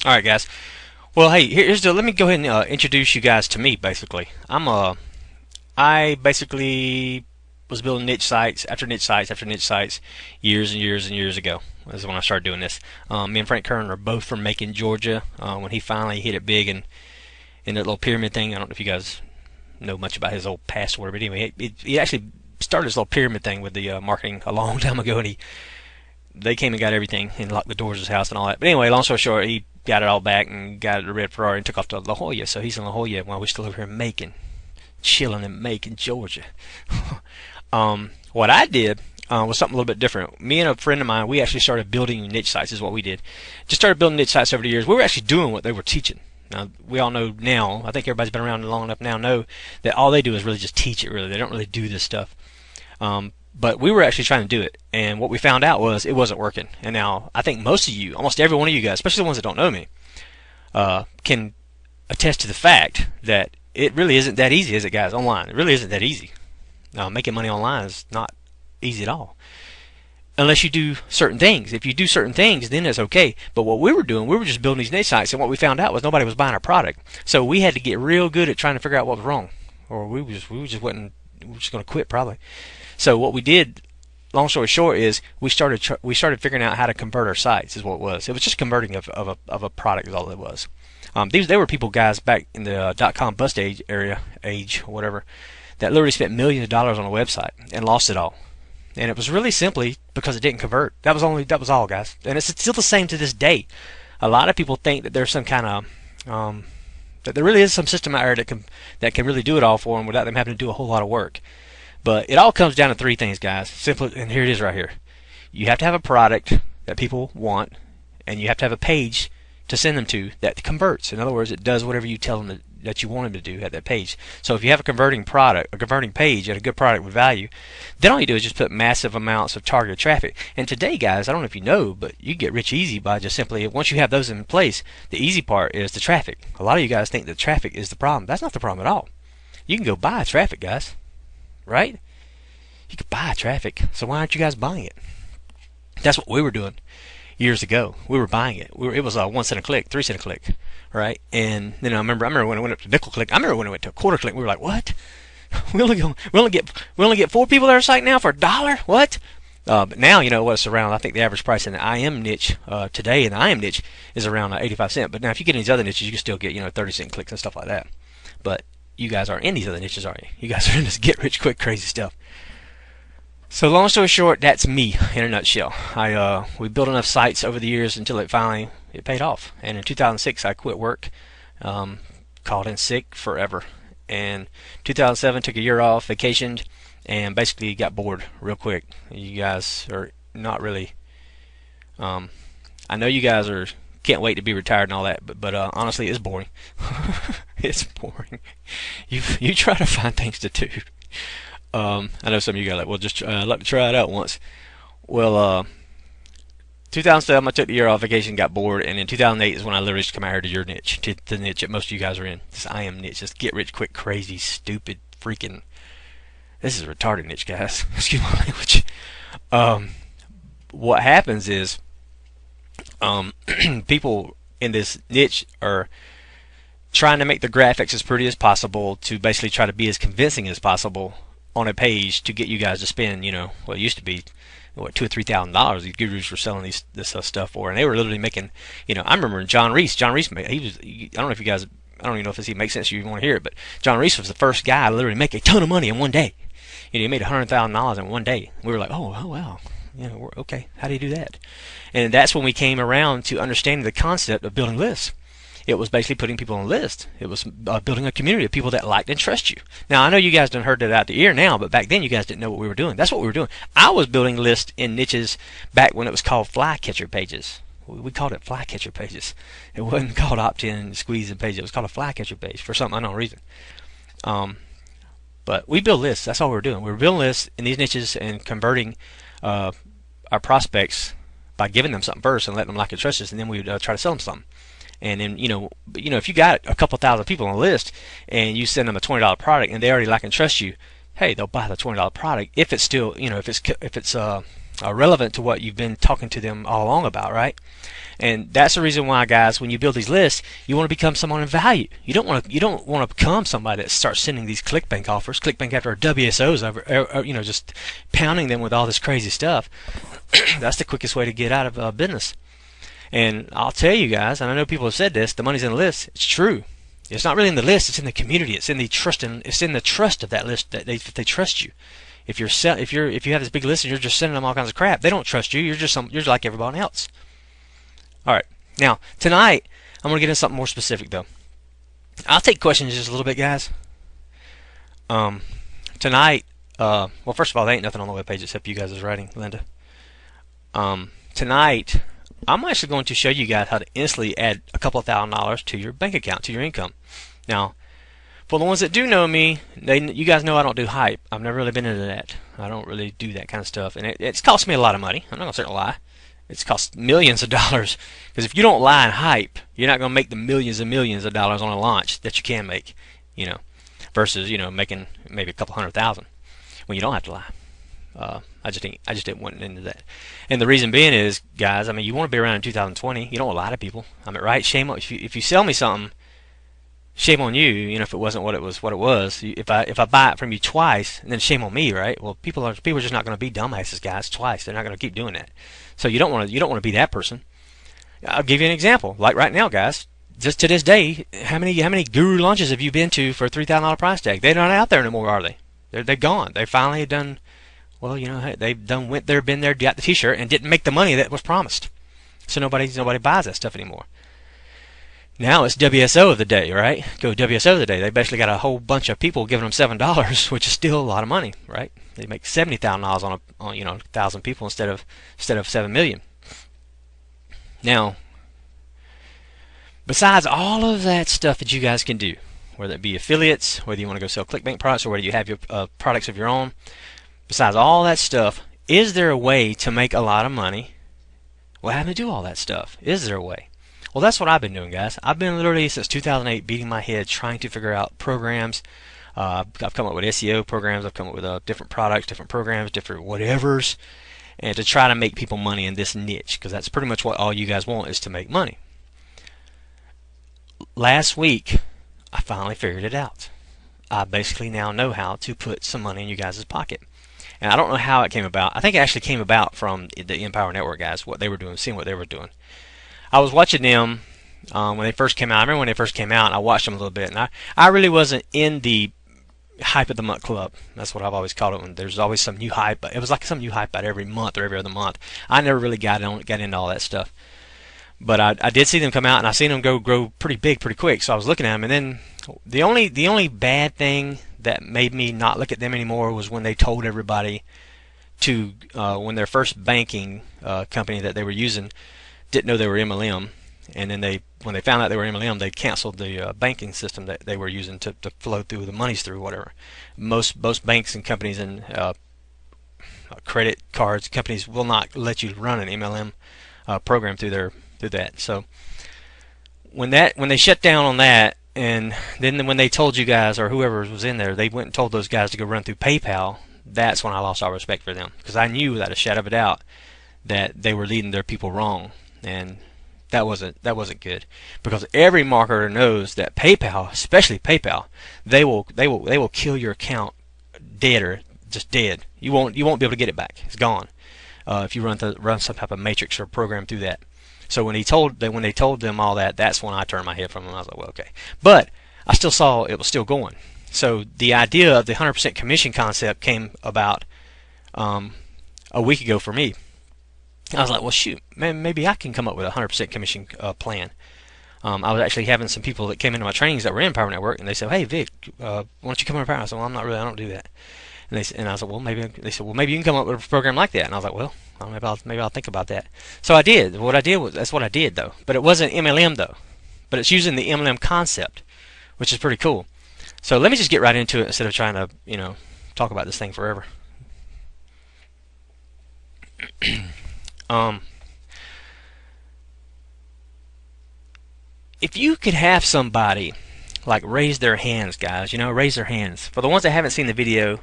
All right, guys. Well, hey, here's the. Let me go ahead and introduce you guys to me. Basically, I basically was building niche sites after niche sites after niche sites years and years and years ago. That's when I started doing this. Me and Frank Kern are both from Macon, Georgia. When he finally hit it big in that little pyramid thing, I don't know if you guys know much about his old past or whatever, but anyway, he actually started his little pyramid thing with the marketing a long time ago, and they came and got everything and locked the doors of his house and all that. But anyway, long story short, he got it all back and got a red Ferrari and took off to La Jolla. So he's in La Jolla while we're still over here in Macon, chilling in Macon, Georgia. What I did was something a little bit different. Me and a friend of mine, we actually started building niche sites. Is what we did. Just started building niche sites over the years. We were actually doing what they were teaching. Now we all know now. I think everybody's been around long enough now know that all they do is really just teach it. Really, they don't really do this stuff. But we were actually trying to do it, and what we found out was it wasn't working. And now I think most of you, almost every one of you guys, especially the ones that don't know me, can attest to the fact that it really isn't that easy, is it, guys? Online, it really isn't that easy. Making money online is not easy at all, unless you do certain things. If you do certain things, then it's okay. But what we were doing, we were just building these niche sites, and what we found out was nobody was buying our product. So we had to get real good at trying to figure out what was wrong, or we were just going to quit probably. So what we did, long story short, is we started figuring out how to convert our sites. Is what it was. It was just converting of a product. Is all it was. They were people, guys, back in the .com bust age or whatever, that literally spent millions of dollars on a website and lost it all. And it was really simply because it didn't convert. That was all, guys. And it's still the same to this day. A lot of people think that there's some kind of that there really is some system out there that can really do it all for them without them having to do a whole lot of work. But it all comes down to three things, guys. Simply, and here it is right here. You have to have a product that people want, and you have to have a page to send them to that converts. In other words, it does whatever you tell them that you want them to do at that page. So if you have a converting product, a converting page, and a good product with value, then all you do is just put massive amounts of targeted traffic. And today, guys, I don't know if you know, but you get rich easy by just simply, once you have those in place, the easy part is the traffic. A lot of you guys think that traffic is the problem. That's not the problem at all. You can go buy traffic, guys. Right? You could buy traffic, so why aren't you guys buying it? That's what we were doing years ago. We were buying it. It was 1 cent a click, 3 cent a click, right? And then I remember when it went up to nickel click. I remember when it went to a quarter click. We were like, what? We only get 4 people at our site now for $1. What? But now you know what it's around. I think the average price in the IM niche today in the IM niche is around 85 cents. But now if you get in these other niches, you can still get 30-cent clicks and stuff like that. But you guys aren't in these other niches, are you? You guys are in this get rich quick crazy stuff. So long story short, that's me in a nutshell. We built enough sites over the years until it paid off. And in 2006, I quit work, called in sick forever. And 2007, took a year off, vacationed, and basically got bored real quick. You guys are not really. I know you guys can't wait to be retired and all that, but honestly, it's boring. It's boring. You try to find things to do. I know some of you guys are like, well, just I'd like to try it out once. Well, 2007, I took the year off vacation, got bored, and in 2008 is when I literally just come out here to your niche, to the niche that most of you guys are in. This I am niche, just get rich quick, crazy, stupid, freaking. This is a retarded niche, guys. Excuse my language. What happens is, people in this niche are trying to make the graphics as pretty as possible to basically try to be as convincing as possible on a page to get you guys to spend, what used to be, $2,000 or $3,000 these gurus were selling this stuff for, and they were literally making, I remember John Reese. John Reese, I don't know if you guys, I don't even know if this makes sense to you want to hear it, but John Reese was the first guy to literally make a ton of money in one day. He made $100,000 in one day. We were like, oh wow, okay, how do you do that? And that's when we came around to understanding the concept of building lists. It was basically putting people on a list. It was building a community of people that liked and trust you. Now, I know you guys done heard that out the ear now, but back then you guys didn't know what we were doing. That's what we were doing. I was building lists in niches back when it was called flycatcher pages. We called it flycatcher pages. It wasn't called opt-in and squeeze-in page. It was called a flycatcher page for some unknown reason. But we build lists. That's all we were doing. We were building lists in these niches and converting our prospects by giving them something first and letting them like and trust us, and then we would try to sell them something. And then, if you got a couple thousand people on a list and you send them a $20 product and they already like and trust you, hey, they'll buy the $20 product if it's still, if it's relevant to what you've been talking to them all along about, right? And that's the reason why, guys, when you build these lists, you want to become someone of value. You don't want to become somebody that starts sending these ClickBank offers, ClickBank after WSOs, just pounding them with all this crazy stuff. That's the quickest way to get out of business. And I'll tell you guys, and I know people have said this, the money's in the list. It's true. It's not really in the list. It's in the community. It's in the trust, and it's in the trust of that list that they trust you. If you have this big list and you're just sending them all kinds of crap, they don't trust you. You're just like everybody else. All right. Now tonight I'm gonna get into something more specific though. I'll take questions just a little bit, guys. Tonight, well, first of all, there ain't nothing on the webpage except you guys' writing, Linda. Tonight, I'm actually going to show you guys how to instantly add a couple of $1,000s to your bank account, to your income. Now, for the ones that do know me, you guys know I don't do hype. I've never really been into that. I don't really do that kind of stuff, and it's cost me a lot of money. I'm not gonna certainly lie. It's cost millions of dollars, because if you don't lie and hype, you're not gonna make the millions and millions of dollars on a launch that you can make, versus making maybe a couple $100,000 when you don't have to lie. I just didn't want into that. And the reason being is, guys, I mean, you want to be around in 2020. You don't want to lie to people. I mean, right? Shame on if you sell me something. Shame on you. If it wasn't what it was. If I buy it from you twice, and then shame on me, right? Well, people are just not going to be dumbasses, guys, twice. They're not going to keep doing that. So you don't want to be that person. I'll give you an example. Like right now, guys, just to this day, how many guru launches have you been to for a $3,000 price tag? They're not out there anymore, are they? They're gone. They finally done. Well, they've done went there, been there, got the T-shirt, and didn't make the money that was promised. So nobody buys that stuff anymore. Now it's WSO of the day, right? Go WSO of the day. They basically got a whole bunch of people giving them $7, which is still a lot of money, right? They make $70,000 on 1,000 people instead of 7 million. Now, besides all of that stuff that you guys can do, whether it be affiliates, whether you want to go sell ClickBank products, or whether you have your products of your own. Besides all that stuff, is there a way to make a lot of money without having to do all that stuff? Is there a way? Well, that's what I've been doing, guys. I've been literally since 2008 beating my head trying to figure out programs. I've come up with SEO programs. I've come up with different products, different programs, different whatevers, and to try to make people money in this niche, because that's pretty much what all you guys want, is to make money. Last week, I finally figured it out. I basically now know how to put some money in you guys' pocket. And I don't know how it came about. I think it actually came about from the Empower Network guys, what they were doing, seeing what they were doing. I was watching them when they first came out. I remember when they first came out, and I watched them a little bit. And I really wasn't in the hype of the month club. That's what I've always called it. When there's always some new hype. It was like some new hype about every month or every other month. I never really got into all that stuff. But I did see them come out, and I seen them grow pretty big pretty quick. So I was looking at them, and then the only bad thing that made me not look at them anymore was when they told everybody to when their first banking company that they were using didn't know they were MLM, and then when they found out they were MLM, they canceled the banking system that they were using to flow through the monies through whatever. Most banks and companies and credit cards companies will not let you run an MLM program through that. So when they shut down on that, and then when they told you guys, or whoever was in there, they went and told those guys to go run through PayPal, that's when I lost all respect for them, because I knew without a shadow of a doubt that they were leading their people wrong, and that wasn't good, because every marketer knows that PayPal, especially PayPal, they will kill your account dead, or just dead. You won't be able to get it back. It's gone if you run some type of matrix or program through that. So when they told them all that, that's when I turned my head from them. I was like, well, okay. But I still saw it was still going. So the idea of the 100% commission concept came about a week ago for me. I was like, well, shoot, man, maybe I can come up with a 100% commission plan. I was actually having some people that came into my trainings that were in Power Network, and they said, hey, Vic, why don't you come in Power? I said, well, I don't do that. And I said, well, maybe you can come up with a program like that. And I was like, well, maybe I'll think about that. So I did. That's what I did though. But it wasn't MLM though. But it's using the MLM concept, which is pretty cool. So let me just get right into it instead of trying to talk about this thing forever. If you could have somebody like raise their hands, guys, raise their hands. For the ones that haven't seen the video,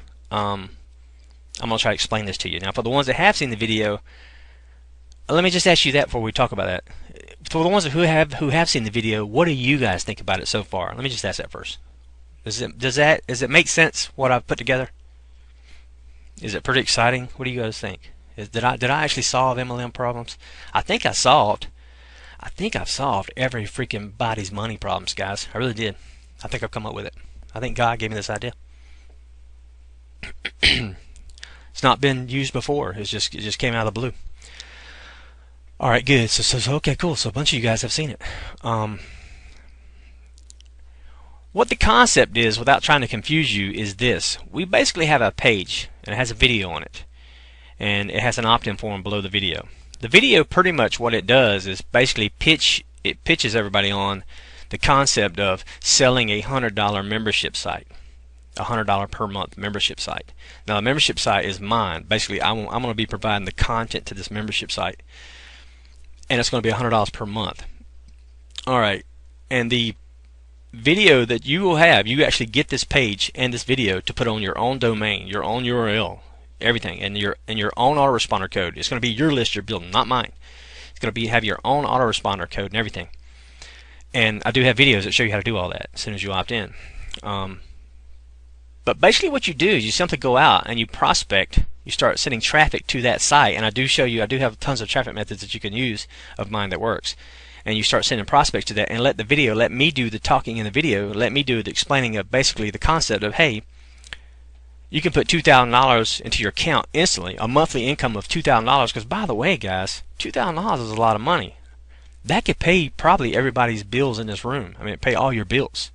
I'm going to try to explain this to you. Now, for the ones that have seen the video, let me just ask you that before we talk about that. For the ones who have seen the video, what do you guys think about it so far? Let me just ask that first. Does it make sense what I've put together? Is it pretty exciting? What do you guys think? Did I actually solve MLM problems? I think I've solved every freaking body's money problems, guys. I really did. I think I've come up with it. I think God gave me this idea. It's not been used before. It just came out of the blue. All right, good. So okay, cool. So a bunch of you guys have seen it. What the concept is, without trying to confuse you, is this. We basically have a page, and it has a video on it. And it has an opt-in form below the video. The video, pretty much what it does is basically pitches everybody on the concept of selling a $100 membership site. A $100 per month membership site. Now, the membership site is mine. Basically, I'm going to be providing the content to this membership site. And it's going to be $100 per month. Alright, and the video that you will have, you actually get this page and this video to put on your own domain, your own URL, everything, and your own autoresponder code. It's going to be your list you're building, not mine. It's going to have your own autoresponder code and everything. And I do have videos that show you how to do all that as soon as you opt in. But basically what you do is you simply go out and you prospect. You start sending traffic to that site, and I do have tons of traffic methods that you can use of mine that works. And you start sending prospects to that, and let me do the talking in the video, let me do the explaining of basically the concept of, hey, you can put $2,000 into your account instantly, a monthly income of $2,000, because by the way, guys, $2,000 is a lot of money. That could pay probably everybody's bills in this room. I mean, pay all your bills.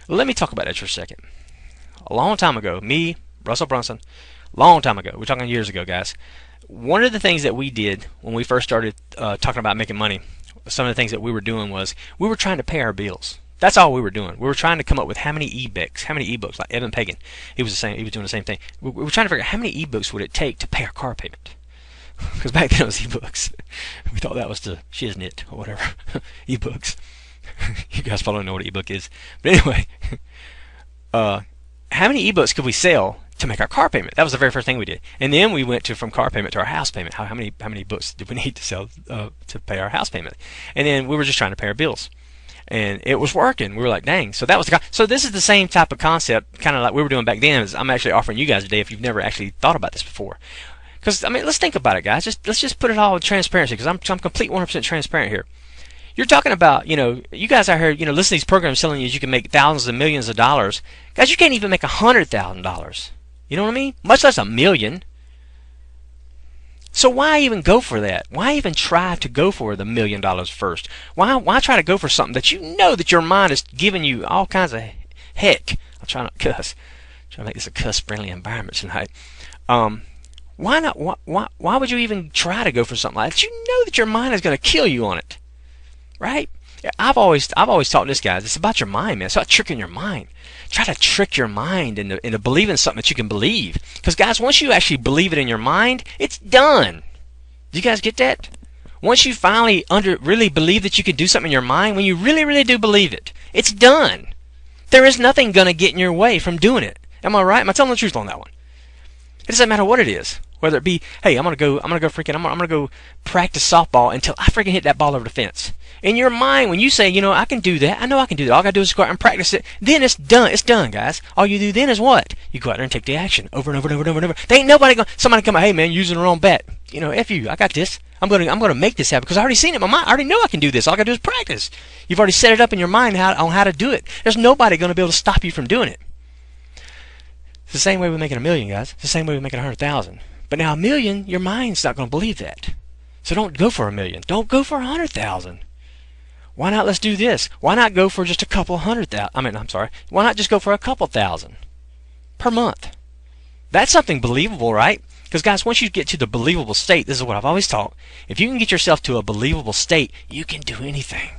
Let me talk about that for a second. A long time ago, me, Russell Brunson, long time ago, we're talking years ago, guys, one of the things that we did when we first started talking about making money, some of the things that we were doing was we were trying to pay our bills. That's all we were doing. We were trying to come up with how many ebooks, like Evan Pagan, he was doing the same thing. We were trying to figure out how many ebooks would it take to pay our car payment. Because back then it was ebooks. We thought that was the shiznit or whatever. Ebooks. You guys probably know what an ebook is. But anyway, how many ebooks could we sell to make our car payment? That was the very first thing we did. And then we went from car payment to our house payment. How many books did we need to sell to pay our house payment? And then we were just trying to pay our bills. And it was working. We were like, dang. So that was so this is the same type of concept, kind of like we were doing back then. As I'm actually offering you guys today if you've never actually thought about this before. Because I mean, let's think about it, guys. Let's just put it all in transparency. Because I'm complete 100% transparent here. You're talking about, you guys out here, listen to these programs telling you can make thousands and millions of dollars. Guys, you can't even make $100,000. You know what I mean? Much less $1 million. So why even go for that? Why even try to go for the $1 million first? Why try to go for something that you know that your mind is giving you all kinds of heck? I'm trying not to cuss. I'm trying to make this a cuss-friendly environment tonight. Why not? Why would you even try to go for something like that? You know that your mind is going to kill you on it. Right? I've always taught this, guys. It's about your mind, man. It's about tricking your mind. Try to trick your mind into believing something that you can believe. Because, guys, once you actually believe it in your mind, it's done. Do you guys get that? Once you finally really believe that you can do something in your mind, when you really, really do believe it, it's done. There is nothing going to get in your way from doing it. Am I right? Am I telling the truth on that one? It doesn't matter what it is. Whether it be, hey, I'm gonna go practice softball until I freaking hit that ball over the fence. In your mind, when you say, I can do that, I know I can do that. All I gotta do is go out and practice it. Then it's done. It's done, guys. All you do then is what? You go out there and take the action over and over and over and over and over. There ain't nobody somebody come out, hey man, you're using the wrong bet. F you. I got this. I'm gonna make this happen because I already seen it in my mind. I already know I can do this. All I gotta do is practice. You've already set it up in your mind on how to do it. There's nobody gonna be able to stop you from doing it. It's the same way with making $1 million, guys. It's the same way with making 100,000. But now $1 million, your mind's not going to believe that. So don't go for $1 million. Don't go for 100,000. Why not? Let's do this. Why not go for just a couple hundred thousand? Why not just go for a couple thousand per month? That's something believable, right? Because guys, once you get to the believable state, this is what I've always taught. If you can get yourself to a believable state, you can do anything.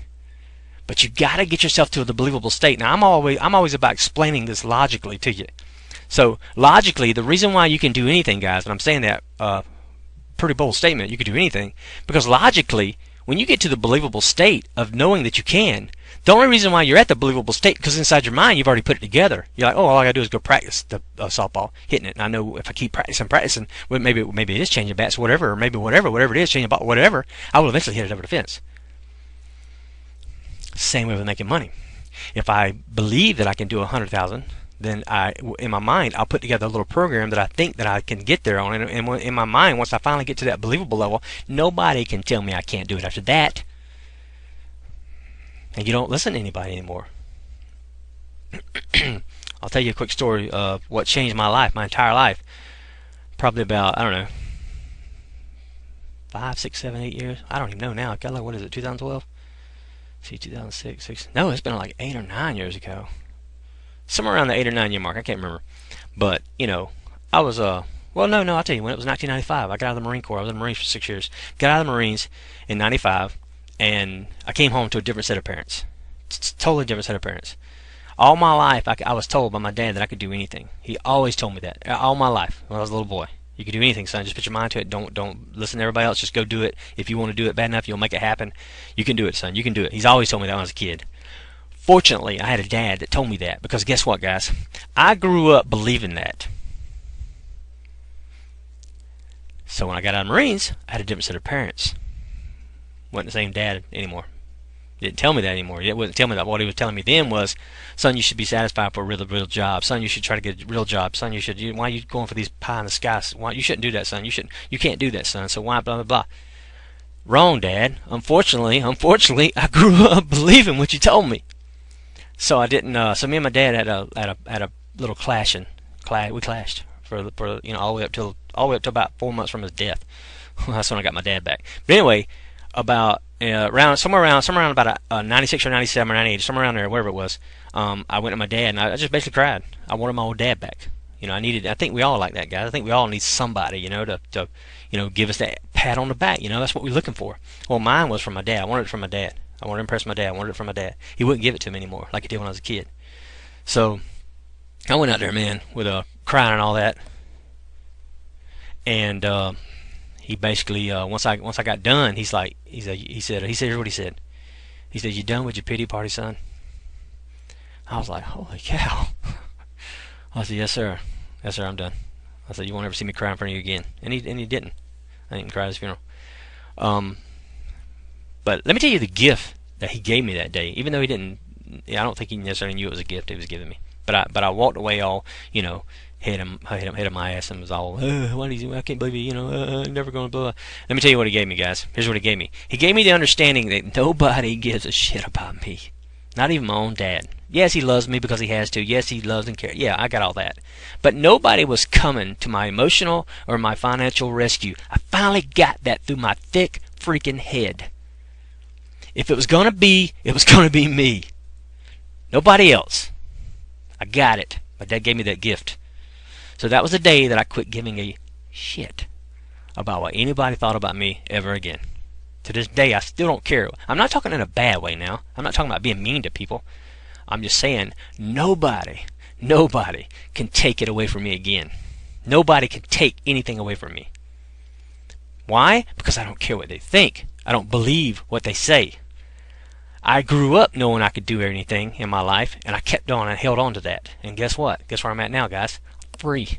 But you got to get yourself to the believable state. Now I'm always about explaining this logically to you. So logically, the reason why you can do anything, guys, and I'm saying that pretty bold statement, you can do anything, because logically, when you get to the believable state of knowing that you can, The only reason why you're at the believable state, because inside your mind you've already put it together. You're like, oh, all I gotta do is go practice the softball, hitting it. And I know if I keep practicing, well, maybe it is changing bats, whatever, or maybe whatever it is, changing ball, whatever, I will eventually hit it over the fence. Same way with making money. If I believe that I can do 100,000, then in my mind, I'll put together a little program that I think that I can get there on. And in my mind, once I finally get to that believable level, nobody can tell me I can't do it after that. And you don't listen to anybody anymore. I'll tell you a quick story of what changed my life, my entire life. Probably about, I don't know, 5, 6, 7, 8 years. I don't even know now. God, like, what is it, 2012? See, 2006, 6. No, it's been like 8 or 9 years ago. Somewhere around the 8 or 9 year mark. I can't remember. But, you know, I was, well, no, I'll tell you, when it was 1995, I got out of the Marine Corps. I was in the Marines for 6 years. Got out of the Marines in 95. And I came home to a different set of parents. Totally different set of parents. All my life, I was told by my dad that I could do anything. He always told me that. All my life, when I was a little boy. You can do anything, son. Just put your mind to it. Don't listen to everybody else. Just go do it. If you want to do it bad enough, you'll make it happen. You can do it, son. You can do it. He's always told me that when I was a kid. Fortunately, I had a dad that told me that. Because guess what, guys? I grew up believing that. So when I got out of the Marines, I had a different set of parents. Wasn't the same dad anymore. He didn't tell me that anymore. He wasn't telling me that. What he was telling me then was, son, you should be satisfied for a real job. Son, you should try to get a real job. Son, why are you going for these pie in the sky? Why you shouldn't do that, son? You can't do that, son. So why blah blah blah. Wrong, Dad. Unfortunately, I grew up believing what you told me. So I didn't. So me and my dad had a little clashing. We clashed for all the way up to about 4 months from his death. That's when I got my dad back. But anyway. About somewhere around about 96 or 97 or 98, somewhere around there, wherever it was. I went to my dad and I just basically cried. I wanted my old dad back. You know, I think we all like that, guys. I think we all need somebody, you know, to give us that pat on the back. You know, that's what we're looking for. Well, mine was from my dad. I wanted it from my dad. I wanted to impress my dad. I wanted it from my dad. He wouldn't give it to me anymore like he did when I was a kid. So I went out there, man, with crying and all that. And he basically once I got done, he said here's what he said. He said, "You done with your pity party, son?" I was like, holy cow. I said, yes sir, I'm done. I said, you won't ever see me cry in front of you again. And he didn't. I didn't cry at his funeral. But let me tell you the gift that he gave me that day. Even though he didn't, I don't think he necessarily knew it was a gift he was giving me. But I walked away all, hit him my ass and was all, I can't believe you, never gonna blah. Let me tell you what he gave me, guys. Here's what he gave me. He gave me the understanding that nobody gives a shit about me. Not even my own dad. Yes, he loves me because he has to. Yes, he loves and cares. Yeah, I got all that. But nobody was coming to my emotional or my financial rescue. I finally got that through my thick freaking head. If it was gonna be, it was gonna be me. Nobody else. I got it. My dad gave me that gift. So that was the day that I quit giving a shit about what anybody thought about me ever again. To this day, I still don't care. I'm not talking in a bad way now. I'm not talking about being mean to people. I'm just saying nobody can take it away from me again. Nobody can take anything away from me. Why? Because I don't care what they think. I don't believe what they say. I grew up knowing I could do anything in my life, and I kept on and held on to that. And guess what? Guess where I'm at now, guys? Free.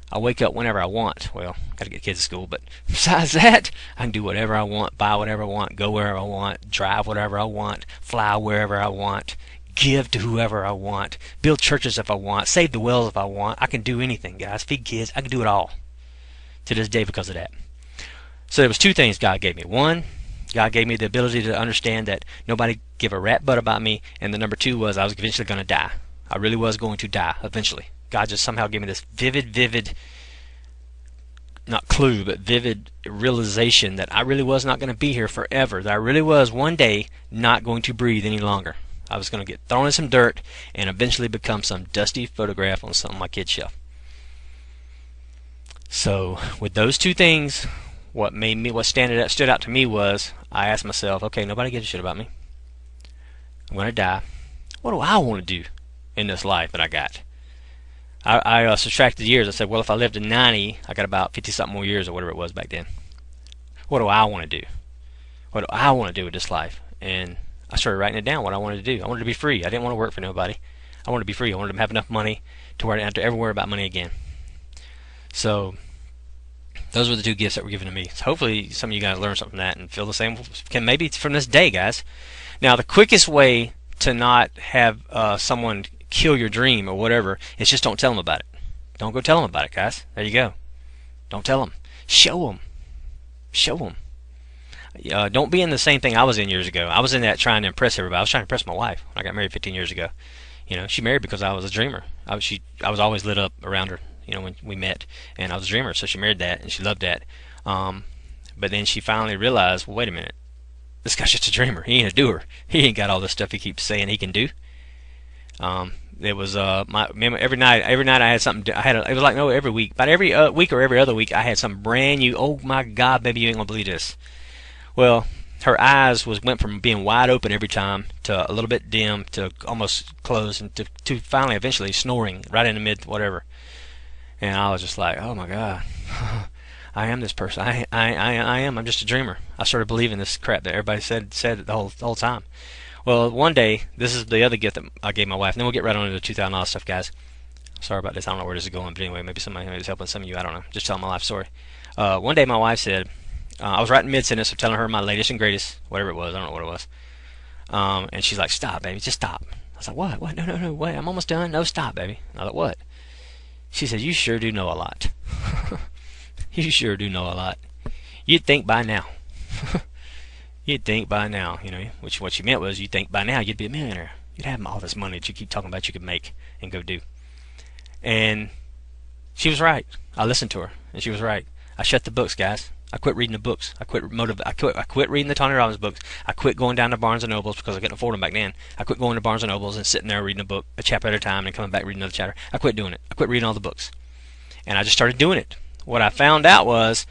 I wake up whenever I want. Well, gotta get kids to school, but besides that, I can do whatever I want, buy whatever I want, go wherever I want, drive whatever I want, fly wherever I want, give to whoever I want, build churches if I want, save the wells if I want. I can do anything, guys. Feed kids. I can do it all. To this day because of that. So there was two things God gave me. One, God gave me the ability to understand that nobody give a rat butt about me, and the number two was I was eventually going to die. I really was going to die eventually. God just somehow gave me this vivid, not clue, but vivid realization that I really was not going to be here forever. That I really was one day not going to breathe any longer. I was going to get thrown in some dirt and eventually become some dusty photograph on some of my kid's shelf. So with those two things, what stood out to me was I asked myself, okay, nobody gives a shit about me. I'm going to die. What do I want to do in this life that I got? I subtracted the years. I said, well, if I lived to 90, I got about 50-something more years or whatever it was back then. What do I want to do? What do I want to do with this life? And I started writing it down what I wanted to do. I wanted to be free. I didn't want to work for nobody. I wanted to be free. I wanted to have enough money to where I didn't have to ever worry about money again. So those were the two gifts that were given to me. So hopefully some of you guys learn something from that and feel the same. Can maybe from this day, guys. Now the quickest way to not have someone kill your dream or whatever is just don't tell them about it. Don't go tell them about it, guys. There you go. Don't tell them. Show them. Show them. Don't be in the same thing I was in years ago. I was in that trying to impress everybody. I was trying to impress my wife when I got married 15 years ago. She married because I was a dreamer. I was always lit up around her. When we met, and I was a dreamer, so she married that, and she loved that. But then she finally realized, well, wait a minute, this guy's just a dreamer. He ain't a doer. He ain't got all this stuff he keeps saying he can do. It was every night I had something. It was like no every week, but every week or every other week I had some brand new. Oh my God, baby, you ain't gonna believe this. Well, her eyes went from being wide open every time to a little bit dim to almost closed, and to finally eventually snoring right in the mid whatever. And I was just like, oh my God, I am this person. I am. I'm just a dreamer. I started believing this crap that everybody said the whole time. Well, one day, this is the other gift that I gave my wife, and then we'll get right on into the $2,000 stuff, guys. Sorry about this. I don't know where this is going, but anyway, maybe it's helping some of you. I don't know. Just telling my life story. One day, my wife said, I was right in mid-sentence of telling her my latest and greatest, whatever it was. I don't know what it was. And she's like, stop, baby. Just stop. I was like, what? What? No. Wait, I'm almost done. No, stop, baby. I was like, what? She said, you sure do know a lot. You sure do know a lot. You'd think by now. You'd think by now, which what she meant was you'd think by now you'd be a millionaire. You'd have all this money that you keep talking about you could make and go do. And she was right. I listened to her, and she was right. I shut the books, guys. I quit reading the books. I quit reading the Tony Robbins books. I quit going down to Barnes and Nobles because I couldn't afford them back then. I quit going to Barnes and Nobles and sitting there reading a book, a chapter at a time, and coming back reading another chapter. I quit doing it. I quit reading all the books, and I just started doing it. What I found out was,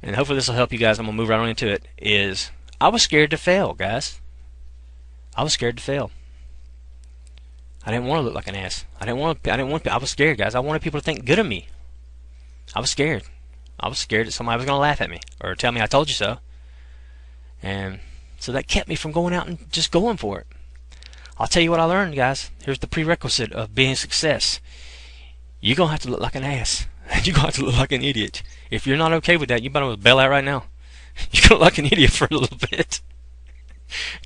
and hopefully this will help you guys. I'm gonna move right on into it. Is I was scared to fail, guys. I was scared to fail. I didn't want to look like an ass. I was scared, guys. I wanted people to think good of me. I was scared. I was scared that somebody was going to laugh at me or tell me I told you so. And so that kept me from going out and just going for it. I'll tell you what I learned, guys. Here's the prerequisite of being a success. You're going to have to look like an ass. You're going to have to look like an idiot. If you're not okay with that, you better bail out right now. You're going to look like an idiot for a little bit.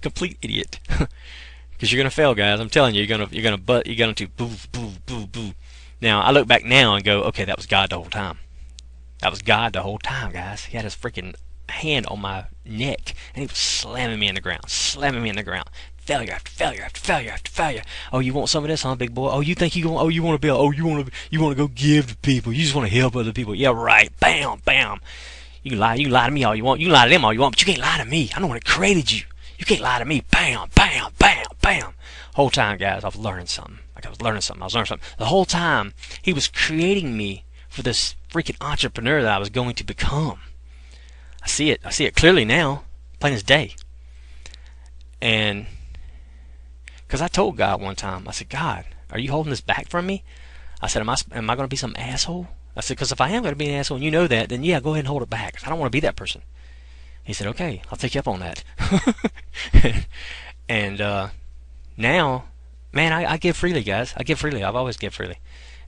Complete idiot. Because you're going to fail, guys. I'm telling you, you're going to boo. Now, I look back now and go, okay, that was God the whole time. That was God the whole time, guys. He had his freaking hand on my neck, and he was slamming me in the ground. Failure after failure after failure after failure. Oh, you want some of this, huh, big boy? Oh, you think you want? Oh, you want to be? Oh, you want to go give to people? You just want to help other people? Yeah, right. Bam, bam. You can lie to me all you want. You can lie to them all you want, but you can't lie to me. I'm the one that created you. You can't lie to me. Bam, bam, bam, bam. Whole time, guys, I was learning something. The whole time, he was creating me for this freaking entrepreneur that I was going to become. I see it clearly now, plain as day. And because I told God one time, I said, God, are you holding this back from me? I said, am I going to be some asshole? I said, because if I am going to be an asshole and you know that, then yeah, go ahead and hold it back. I don't want to be that person. He said, okay, I'll take you up on that. And now, man, I give freely, guys. I give freely. I've always given freely.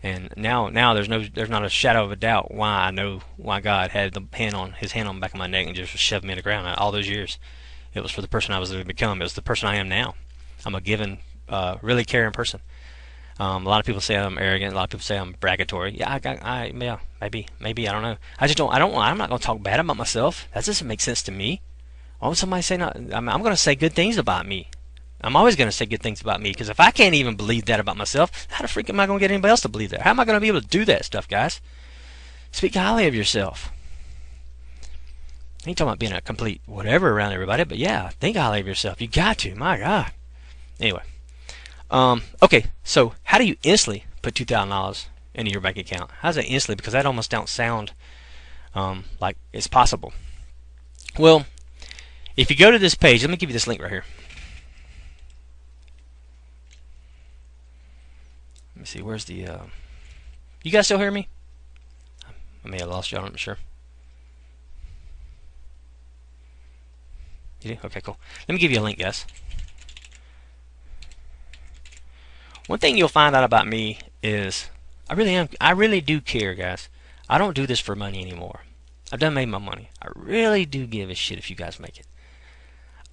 And now there's not a shadow of a doubt why God had his hand on the back of my neck and just shoved me in the ground all those years. It was for the person I was going to become. It was the person I am now. I'm a giving, really caring person. A lot of people say I'm arrogant. A lot of people say I'm braggadatory. Yeah, maybe I don't know. I'm not going to talk bad about myself. That doesn't make sense to me. Why would somebody say not? I'm going to say good things about me. I'm always going to say good things about me, because if I can't even believe that about myself, how the freak am I going to get anybody else to believe that? How am I going to be able to do that stuff, guys? Speak highly of yourself. I ain't talking about being a complete whatever around everybody, but yeah, think highly of yourself. You got to, my God. Anyway, okay, so how do you instantly put $2,000 into your bank account? How's that instantly? Because that almost don't sound like it's possible. Well, if you go to this page, let me give you this link right here. Let me see, where's the, you guys still hear me? I may have lost you, I'm not sure. You do? Okay, cool. Let me give you a link, guys. One thing you'll find out about me is I really do care, guys. I don't do this for money anymore. I've done made my money. I really do give a shit if you guys make it.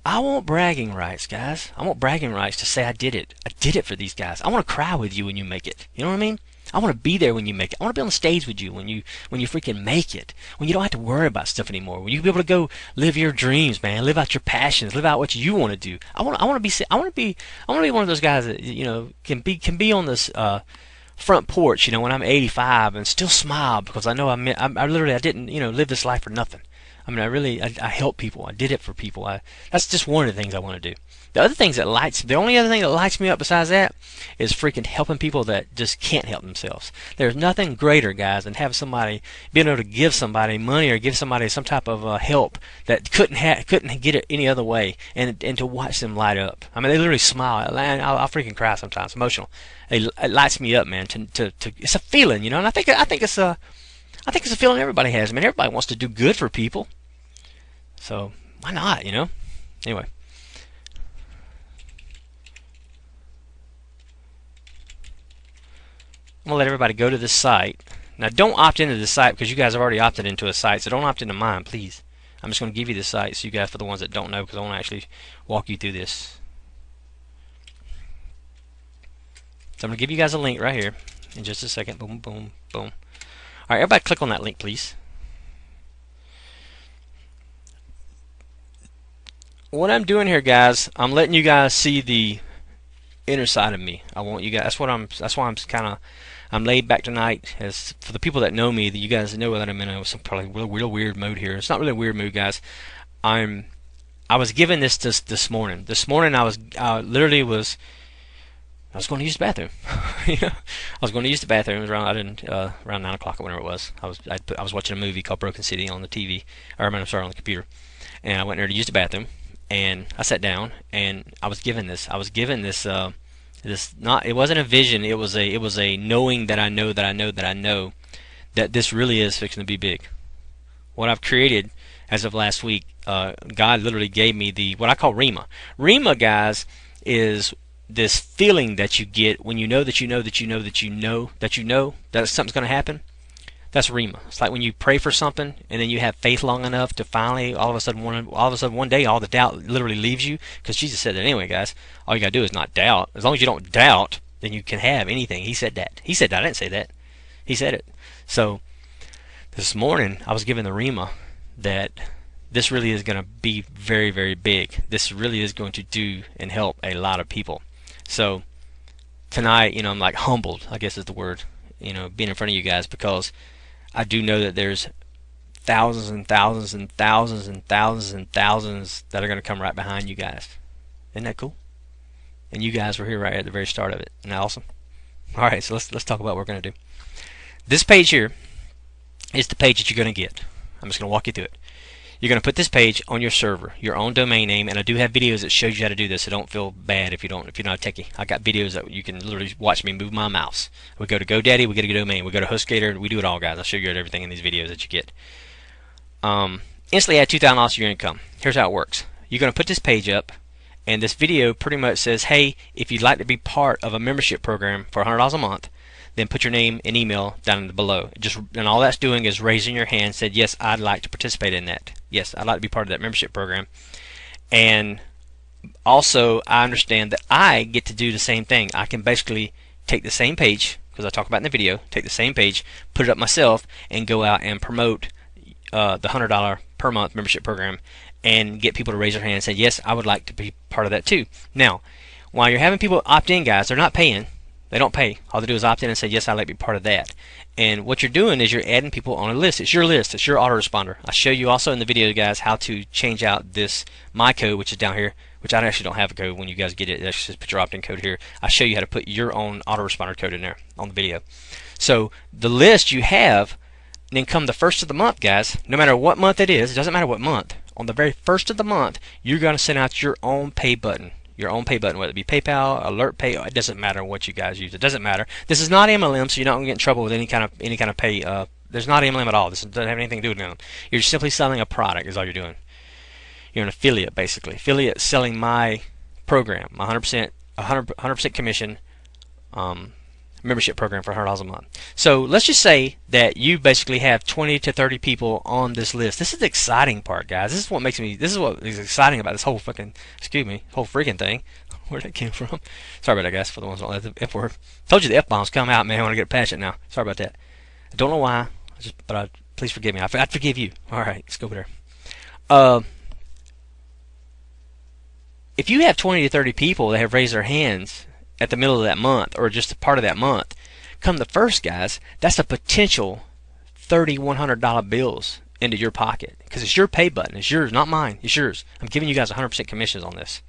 I want bragging rights, guys. I want bragging rights to say I did it. I did it for these guys. I want to cry with you when you make it. You know what I mean? I want to be there when you make it. I want to be on the stage with you when you freaking make it. When you don't have to worry about stuff anymore. When you can be able to go live your dreams, man. Live out your passions. Live out what you want to do. I want to be one of those guys that can be on this front porch, when I'm 85 and still smile because I know I didn't live this life for nothing. I mean, I help people. I did it for people. That's just one of the things I want to do. The only other thing that lights me up besides that is freaking helping people that just can't help themselves. There's nothing greater, guys, than having somebody, being able to give somebody money or give somebody some type of help that couldn't get it any other way, and to watch them light up. I mean, they literally smile. I'll freaking cry sometimes, emotional. It lights me up, man. It's a feeling, and I think it's a feeling everybody has. I mean, everybody wants to do good for people. So why not, Anyway. I'm going to let everybody go to this site. Now, don't opt into this site because you guys have already opted into a site, so don't opt into mine, please. I'm just going to give you the site so you guys, for the ones that don't know, because I want to actually walk you through this. So I'm going to give you guys a link right here in just a second. Boom, boom, boom. All right, everybody click on that link, please. What I'm doing here, guys, I'm letting you guys see the inner side of me. I want you guys. That's why I'm laid back tonight. As for the people that know me, that you guys know that I'm in some probably real weird mood here. It's not really a weird mood, guys. I was given this morning. This morning I was going to use the bathroom. I was going to use the bathroom. It was around 9 o'clock or whenever it was. I was watching a movie called Broken City on the TV, on the computer, and I went there to use the bathroom. And I sat down, and I was given this. It wasn't a vision. It was a knowing that I know that I know that I know that this really is fixing to be big. What I've created as of last week, God literally gave me what I call Rhema. Rhema, guys, is this feeling that you get when you know that you know that you know that you know that you know that something's going to happen. That's Rhema. It's like when you pray for something and then you have faith long enough to finally all of a sudden one day all the doubt literally leaves you, because Jesus said that anyway, guys. All you got to do is not doubt. As long as you don't doubt, then you can have anything. He said that. He said that. I didn't say that. He said it. So this morning I was given the Rhema that this really is going to be very, very big. This really is going to do and help a lot of people. So tonight, I'm like humbled, I guess is the word, being in front of you guys, because I do know that there's thousands and thousands and thousands and thousands and thousands that are going to come right behind you guys. Isn't that cool? And you guys were here right at the very start of it. Isn't that awesome? All right, so let's talk about what we're going to do. This page here is the page that you're going to get. I'm just going to walk you through it. You're going to put this page on your server, your own domain name, and I do have videos that show you how to do this, so don't feel bad if you're not a techie. I got videos that you can literally watch me move my mouse. We go to GoDaddy, we get a domain, we go to HostGator, we do it all, guys. I'll show you everything in these videos that you get. Instantly add $2,000 to your income. Here's how it works. You're going to put this page up, and this video pretty much says, hey, if you'd like to be part of a membership program for $100 a month, then put your name and email down below. And all that's doing is raising your hand, said, yes, I'd like to participate in that. Yes, I'd like to be part of that membership program. And also, I understand that I get to do the same thing. I can basically take the same page, because I talk about it in the video, take the same page, put it up myself, and go out and promote the $100 per month membership program and get people to raise their hand and say, yes, I would like to be part of that too. Now, while you're having people opt in, guys, they're not paying. They don't pay. All they do is opt in and say, yes, I'd like to be part of that. And what you're doing is you're adding people on a list. It's your list. It's your autoresponder. I show you also in the video, guys, how to change out my code, which is down here, which I actually don't have a code when you guys get it. Just put your opt-in code here. I show you how to put your own autoresponder code in there on the video. So the list you have, and then come the first of the month, guys, no matter what month it is, it doesn't matter what month, on the very first of the month, you're going to send out your own pay button. Your own pay button, whether it be PayPal, Alert Pay, it doesn't matter what you guys use. It doesn't matter. This is not MLM, so you're not going to get in trouble with any kind of pay. There's not MLM at all. This doesn't have anything to do with MLM. You're simply selling a product is all you're doing. You're an affiliate, basically. Affiliate selling my program, 100% commission membership program for $100 a month. So let's just say that you basically have 20 to 30 people on this list. This is the exciting part, guys. This is what is exciting about this whole fucking, whole freaking thing. Where that came from. Sorry about that, guys, for the ones that don't like the F word. Told you the F bombs come out, man. I want to get past it now. Sorry about that. I don't know why, please forgive me. I'd forgive you. All right, let's go over there. If you have 20 to 30 people that have raised their hands at the middle of that month, or just a part of that month, come the first, guys, that's a potential $3,100 bills into your pocket, because it's your pay button. It's yours, not mine. It's yours. I'm giving you guys 100% commissions on this.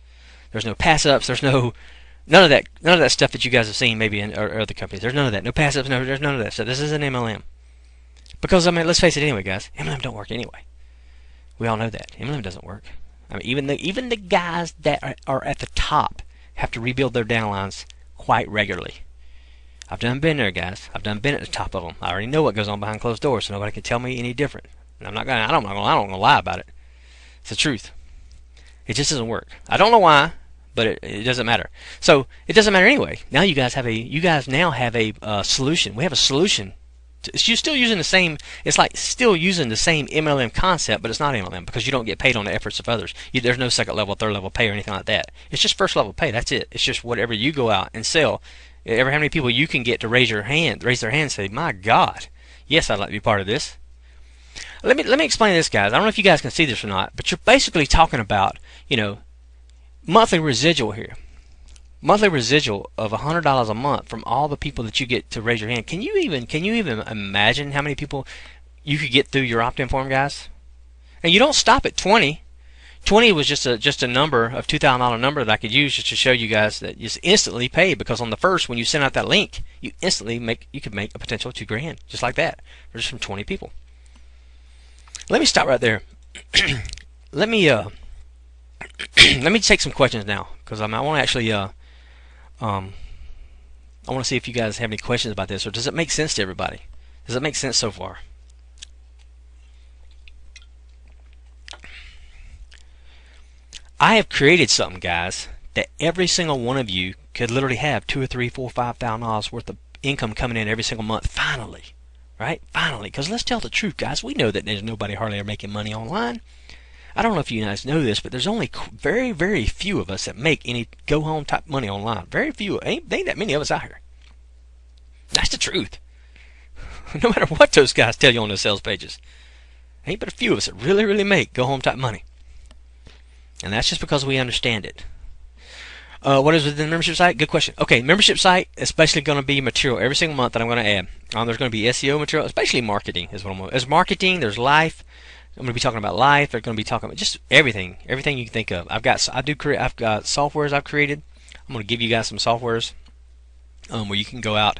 There's no pass-ups. There's none of that stuff that you guys have seen maybe in or other companies. There's none of that. No pass-ups. No, there's none of that stuff. This is an MLM. Because, I mean, let's face it anyway, guys. MLM don't work anyway. We all know that. MLM doesn't work. I mean, even the guys that are at the top have to rebuild their downlines quite regularly. I've done been there, guys. I've done been at the top of them. I already know what goes on behind closed doors, so nobody can tell me any different. And I don't gonna lie about it. It's the truth. It just doesn't work. I don't know why, but it doesn't matter. So it doesn't matter anyway. Now you guys now have a solution. We have a solution. You're still using the same. It's like still using the same MLM concept, but it's not MLM because you don't get paid on the efforts of others. There's no second level, third level pay or anything like that. It's just first level pay. That's it. It's just whatever you go out and sell. How many people you can get to raise their hand, and say, "My God, yes, I'd like to be part of this." Let me explain this, guys. I don't know if you guys can see this or not, but you're basically talking about, monthly residual here. Monthly residual of $100 a month from all the people that you get to raise your hand. Can you even imagine how many people you could get through your opt-in form, guys? And you don't stop at 20. 20 was just a number of $2,000 number that I could use just to show you guys that you just instantly pay, because on the first, when you send out that link, you could make a potential $2,000 just like that, just from 20 people. Let me stop right there. Let me take some questions now, because I want to actually I want to see if you guys have any questions about this, or does it make sense to everybody? Does it make sense so far? I have created something, guys, that every single one of you could literally have $2,000 or $3,000, $4,000, $5,000 worth of income coming in every single month. Finally. Right? Finally. Because let's tell the truth, guys. We know that there's nobody hardly ever making money online. I don't know if you guys know this, but there's only very, very few of us that make any go-home type money online. Very few. Ain't that many of us out here. That's the truth. No matter what those guys tell you on their sales pages. Ain't but a few of us that really, really make go-home type money. And that's just because we understand it. What is within the membership site? Good question. Okay, membership site is basically going to be material every single month that I'm going to add. There's going to be SEO material, especially marketing is what I'm going to. There's marketing, there's life. I'm going to be talking about life. They're going to be talking about just everything you can think of. I've got softwares I've created. I'm going to give you guys some softwares where you can go out.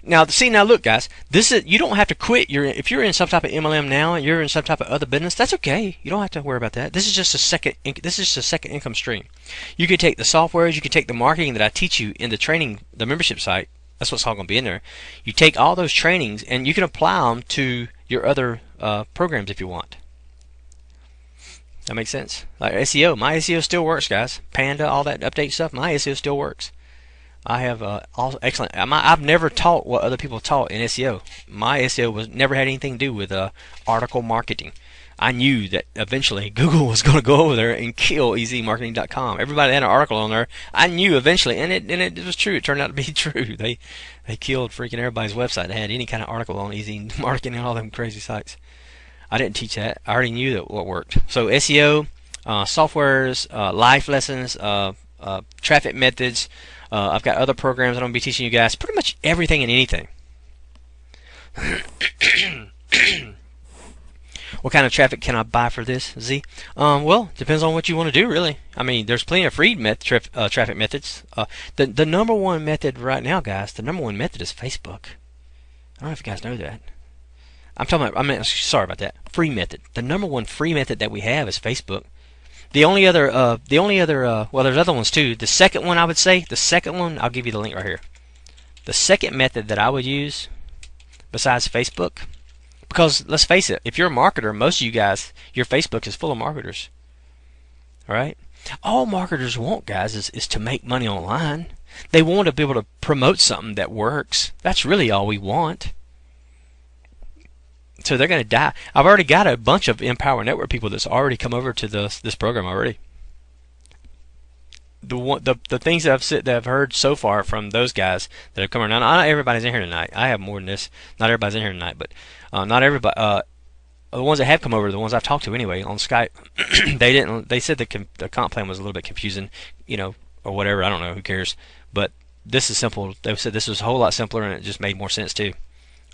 Now look, guys, you don't have to quit if you're in some type of MLM now and you're in some type of other business, that's okay. You don't have to worry about that. This is just a second income stream. You can take the softwares, you can take the marketing that I teach you in the training, the membership site. That's what's all going to be in there. You take all those trainings and you can apply them to your other programs if you want. That makes sense. Like SEO, my SEO still works, guys. Panda, all that update stuff, my SEO still works. I have excellent. I've never taught what other people taught in SEO. My SEO never had anything to do with article marketing. I knew that eventually Google was going to go over there and kill ezmarketing.com. Everybody had an article on there. I knew eventually, and it was true. It turned out to be true. They killed freaking everybody's website that had any kind of article on easy marketing and all them crazy sites. I didn't teach that. I already knew that what worked. So SEO, softwares, life lessons, traffic methods. I've got other programs that I'm going to be teaching you guys. Pretty much everything and anything. What kind of traffic can I buy for this, Z? Well, depends on what you want to do, really. I mean, there's plenty of free traffic methods. The number one method right now, guys, the number one method is Facebook. I don't know if you guys know that. Sorry about that. Free method. The number one free method that we have is Facebook. The only other, well, there's other ones too. The second one, I'll give you the link right here. The second method that I would use, besides Facebook, because let's face it, if you're a marketer, most of you guys, your Facebook is full of marketers. All right? All marketers want, guys, is to make money online. They want to be able to promote something that works. That's really all we want. So they're going to die. I've already got a bunch of Empower Network people that's already come over to this program already. The things that I've heard so far from those guys that have come around. Not everybody's in here tonight. I have more than this. Not everybody's in here tonight, but not everybody. The ones that have come over, the ones I've talked to anyway on Skype, they didn't. They said the comp plan was a little bit confusing, or whatever. I don't know. Who cares? But this is simple. They said this was a whole lot simpler, and it just made more sense too.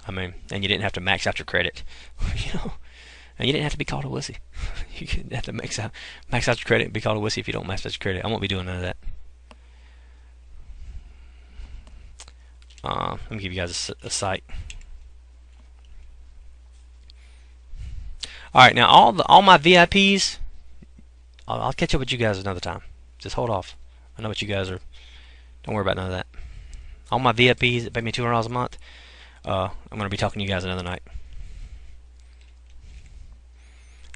I mean, and you didn't have to max out your credit, and you didn't have to be called a wussy. You didn't have to max out your credit and be called a wussy if you don't max out your credit. I won't be doing none of that. Let me give you guys a site. All right, now all my VIPs, I'll catch up with you guys another time. Just hold off. I know what you guys are. Don't worry about none of that. All my VIPs that pay me $200 a month, I'm going to be talking to you guys another night.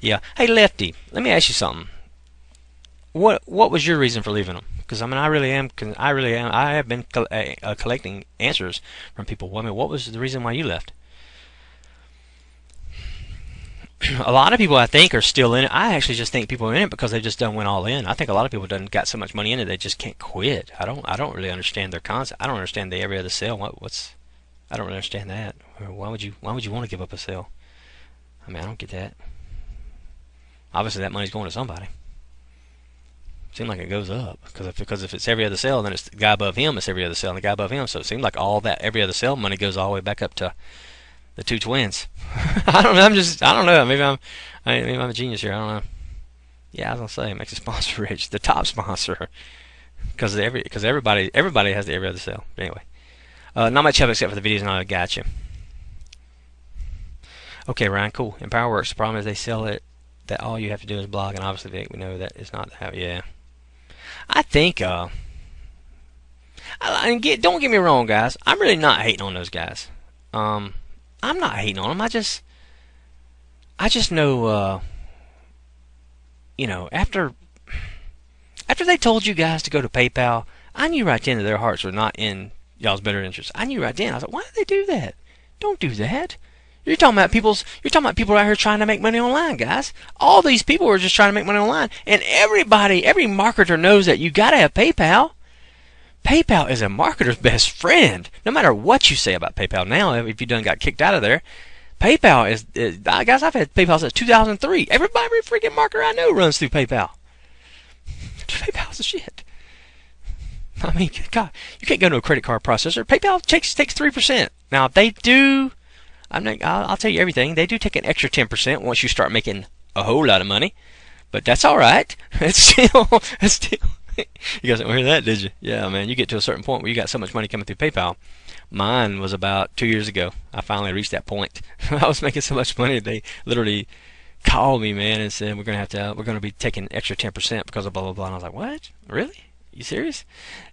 Yeah. Hey, Lefty, let me ask you something. What was your reason for leaving them? Because I mean, I have been collecting answers from people. I mean, what was the reason why you left? A lot of people, I think, are still in it. I actually just think people are in it because they just done went all in. I think a lot of people done got so much money in it they just can't quit. I don't really understand their concept. I don't understand the every other sale. I don't really understand that. Why would you want to give up a sale? I mean, I don't get that. Obviously, that money's going to somebody. Seems like it goes up because if it's every other sale, then it's the guy above him. It's every other sale, and the guy above him. So it seems like all that every other sale money goes all the way back up to the two twins. I don't know. I don't know. Maybe I'm a genius here. I don't know. Yeah, I was gonna say it makes a sponsor rich, the top sponsor, because everybody has the every other sale. But anyway, not much help except for the videos, and I got you. Okay, Ryan, cool. Empower works. The problem is they sell it that all you have to do is blog, and obviously Vic, we know that is not how. Yeah, I think. Don't get me wrong, guys. I'm really not hating on those guys. I'm not hating on them. I just know, after they told you guys to go to PayPal, I knew right then that their hearts were not in y'all's better interests. I knew right then. I was like, why did they do that? Don't do that. You're talking about people out here trying to make money online, guys. All these people are just trying to make money online, and every marketer knows that you got to have PayPal. PayPal is a marketer's best friend. No matter what you say about PayPal now, if you done got kicked out of there, PayPal is guys. I've had PayPal since 2003. Every freaking marketer I know runs through PayPal. PayPal's the shit. I mean, God, you can't go to a credit card processor. PayPal takes 3%. Now they do. I'll tell you everything. They do take an extra 10% once you start making a whole lot of money, but that's all right. It's still. You guys didn't hear that, did you? Yeah, man. You get to a certain point where you got so much money coming through PayPal. Mine was about 2 years ago. I finally reached that point. I was making so much money they literally called me, man, and said we're gonna be taking extra 10% because of blah blah blah. And I was like, what? Really? You serious?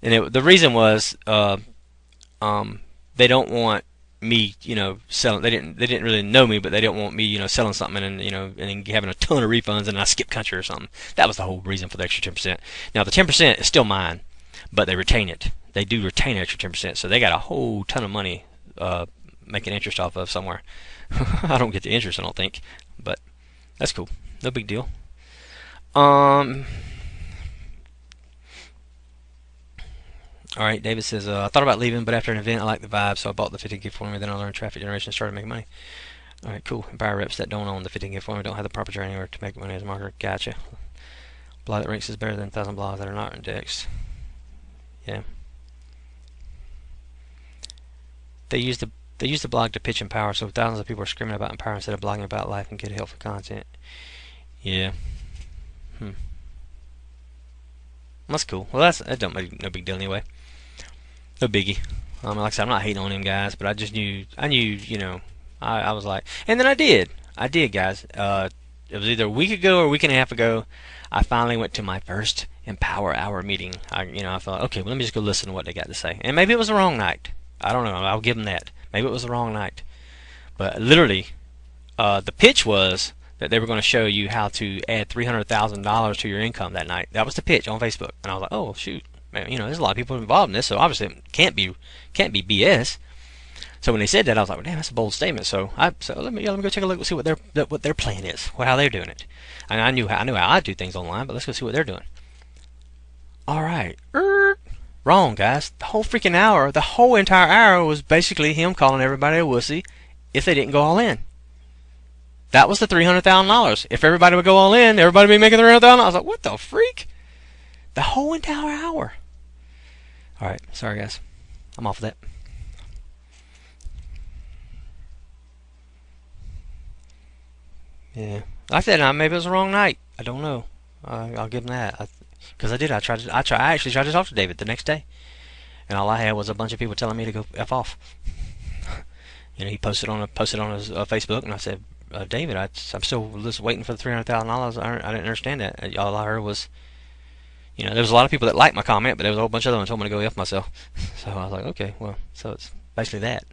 And the reason was they don't want me, selling. They didn't really know me, but they don't want me, selling something and and having a ton of refunds and I skip country or something. That was the whole reason for the extra 10%. Now the 10% is still mine, but they retain it. They do retain an extra 10%, so they got a whole ton of money making interest off of somewhere. I don't get the interest, I don't think, but that's cool. No big deal. All right, David says, I thought about leaving, but after an event, I liked the vibe, so I bought the 15K formula. Then I learned traffic generation and started making money. All right, cool. Empower reps that don't own the 15K formula don't have the proper training or to make money as a marketer. Gotcha. Blog that ranks is better than 1,000 blogs that are not indexed. Yeah. They use the blog to pitch Empower, so thousands of people are screaming about Empower instead of blogging about life and get helpful content. Yeah. That's cool. Well, that don't make no big deal anyway. No biggie. Like I said, I'm not hating on them guys, but I knew, I was like, and then I did, guys. It was either a week ago or a week and a half ago. I finally went to my first Empower Hour meeting. I thought, okay, well, let me just go listen to what they got to say. And maybe it was the wrong night. I don't know. I'll give them that. Maybe it was the wrong night. But literally, the pitch was that they were going to show you how to add $300,000 to your income that night. That was the pitch on Facebook, and I was like, oh shoot, man, there's a lot of people involved in this, so obviously it can't be BS. So when they said that, I was like, well, damn, that's a bold statement. So let me go take a look and see what their plan is, how they're doing it. And I knew how I do things online, but let's go see what they're doing. All right, wrong, guys. The whole freaking hour, the whole entire hour was basically him calling everybody a wussy if they didn't go all in. That was the $300,000. If everybody would go all in, everybody would be making $300,000. I was like, what the freak? The whole entire hour. All right, sorry guys, I'm off of that. Yeah, like I said, maybe it was the wrong night. I don't know. I'll give him that. Because I actually tried to talk to David the next day, and all I had was a bunch of people telling me to go f off. He posted on his Facebook, and I said, David, I'm still just waiting for the $300,000. I didn't understand that. All I heard was, there was a lot of people that liked my comment, but there was a whole bunch of them that told me to go f myself. So I was like, okay, well, so it's basically that.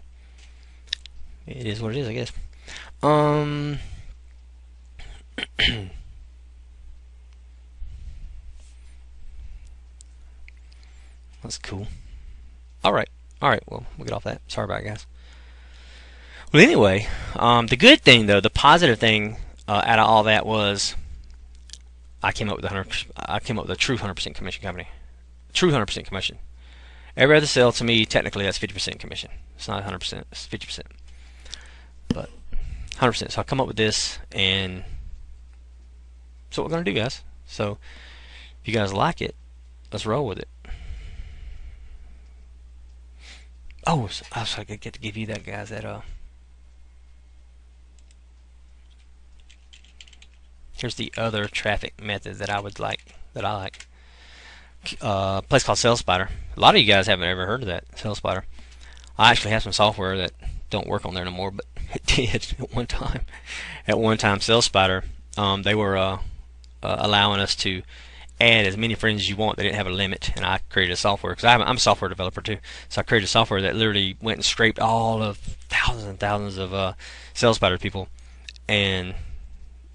It is what it is, I guess. That's cool. Alright, well, we'll get off that. Sorry about it, guys. Well, anyway, the good thing, though, the positive thing out of all that was I came up with a true 100% commission company. True 100% commission. Every other sale, to me, technically, that's 50% commission. It's not 100%, it's 50%. But 100%. So I come up with this, and that's what we're going to do, guys. So if you guys like it, let's roll with it. Oh, I was going to get to give you that, guys, that here's the other traffic method that I like. A place called Sales Spider. A lot of you guys haven't ever heard of that, Sales Spider. I actually have some software that don't work on there no more, but it did at one time. At one time, Sales Spider, they were allowing us to add as many friends as you want. They didn't have a limit, and I created a software because I'm a software developer too. So I created a software that literally went and scraped all of thousands and thousands of Sales Spider people, and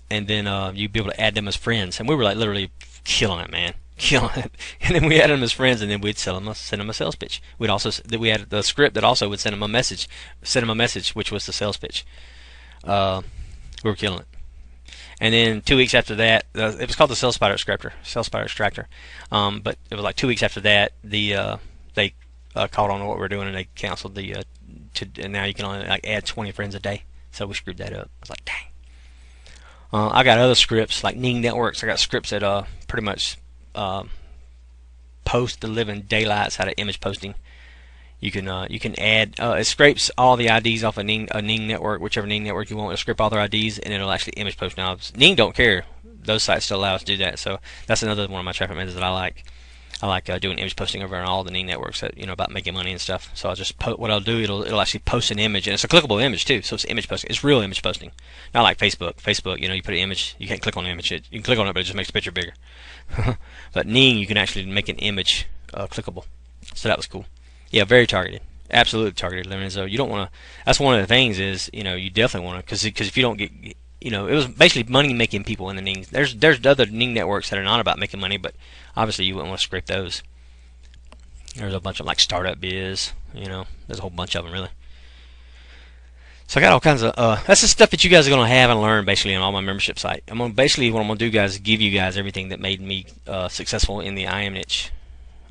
then you'd be able to add them as friends. And we were like literally killing it, man, killing it. And then we added them as friends, and then we'd send them a sales pitch. We had the script that also would send them a message, which was the sales pitch. We were killing it. And then 2 weeks after that, it was called the Sales Spider Extractor. But it was like 2 weeks after that, they caught on to what we were doing, and they canceled and now you can only add 20 friends a day. So we screwed that up. I was like, dang. I got other scripts like Ning Networks. I got scripts that pretty much post the living daylights out of image posting. You can add it scrapes all the IDs off a Ning network, whichever Ning network you want. It'll scrape all their IDs, and it'll actually image post. Now Ning don't care; those sites still allow us to do that. So that's another one of my traffic methods that I like. I like doing image posting over on all the Ning networks that about making money and stuff. So I'll just what I'll do, it'll actually post an image, and it's a clickable image too. So it's image posting. It's real image posting, not like Facebook. Facebook, you put an image, you can't click on the image. You can click on it, but it just makes the picture bigger. But Ning, you can actually make an image clickable. So that was cool. Yeah, very targeted. Absolutely targeted. I mean, so you don't want to. That's one of the things is you definitely want to because if you don't get it was basically money making people in the Ning. There's other Ning networks that are not about making money, but obviously you wouldn't want to scrape those. There's a bunch of like Startup Biz. There's a whole bunch of them really. So I got all kinds of that's the stuff that you guys are gonna have and learn basically on all my membership site. What I'm gonna do, guys, is give you guys everything that made me successful in the IM niche.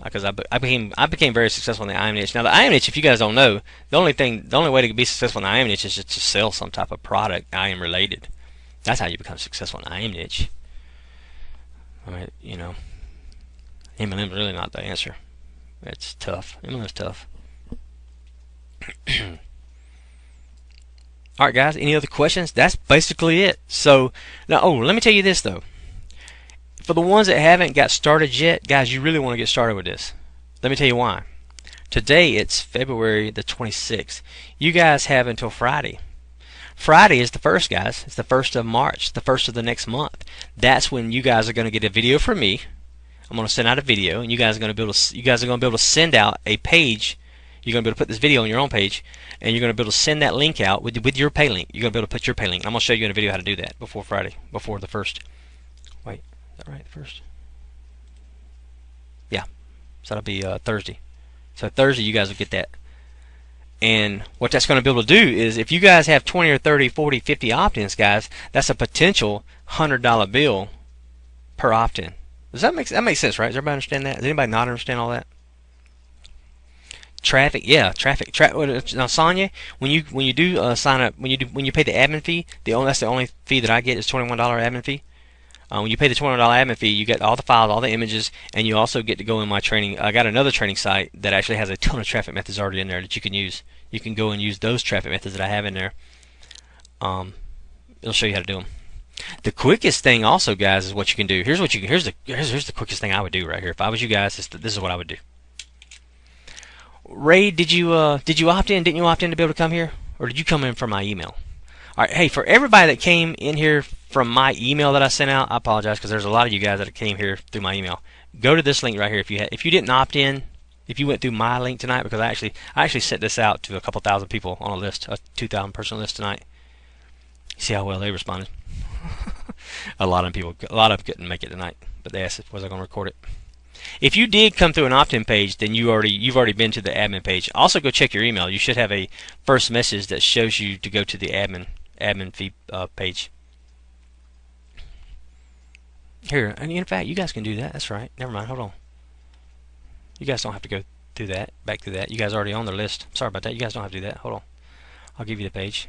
Because I became very successful in the IM niche. Now the IM niche, if you guys don't know, the only way to be successful in the IM niche is just to sell some type of product IM related. That's how you become successful in the IM niche. I mean, MLM is really not the answer. It's tough. MLM is tough. All right, guys. Any other questions? That's basically it. So now, let me tell you this though. For the ones that haven't got started yet, guys, you really want to get started with this. Let me tell you why. Today, it's February the 26th. You guys have until Friday. Friday is the 1st, guys. It's the 1st of March, the 1st of the next month. That's when you guys are going to get a video from me. I'm going to send out a video, and you guys are going to be able to send out a page You're going to be able to put this video on your own page, and you're going to be able to send that link out with your pay link. You're going to be able to put your pay link. I'm going to show you in a video how to do that before Friday, before the 1st. Wait, is that right? The 1st? Yeah. So that'll be Thursday. So Thursday you guys will get that. And what that's going to be able to do is, if you guys have 20 or 30, 40, 50 opt-ins, guys, that's a potential $100 bill per opt-in. Does that make sense, right? Does everybody understand that? Does anybody not understand all that? Traffic, yeah, traffic. Now, Sonya, when you do sign up, when you pay the admin fee, that's the only fee that I get is $21 admin fee. When you pay the $21 admin fee, you get all the files, all the images, and you also get to go in my training. I got another training site that actually has a ton of traffic methods already in there that you can use. You can go and use those traffic methods that I have in there. It'll show you how to do them. The quickest thing, also, guys, is what you can do. Here's the quickest thing I would do right here. If I was you guys, this is what I would do. Ray, did you opt in? Didn't you opt in to be able to come here, or did you come in from my email? All right, hey, for everybody that came in here from my email that I sent out, I apologize because there's a lot of you guys that came here through my email. Go to this link right here. If you didn't opt in, if you went through my link tonight, because I actually sent this out to a couple thousand people on a list, a 2,000 person list tonight. See how well they responded. a lot of them couldn't make it tonight, but they asked, was I going to record it? If you did come through an opt-in page, then you've already been to the admin page. Also, go check your email. You should have a first message that shows you to go to the admin fee page. Here, and in fact, you guys can do that. That's right. Never mind. Hold on. You guys don't have to go through that. Back through that. You guys are already on the list. Sorry about that. You guys don't have to do that. Hold on. I'll give you the page.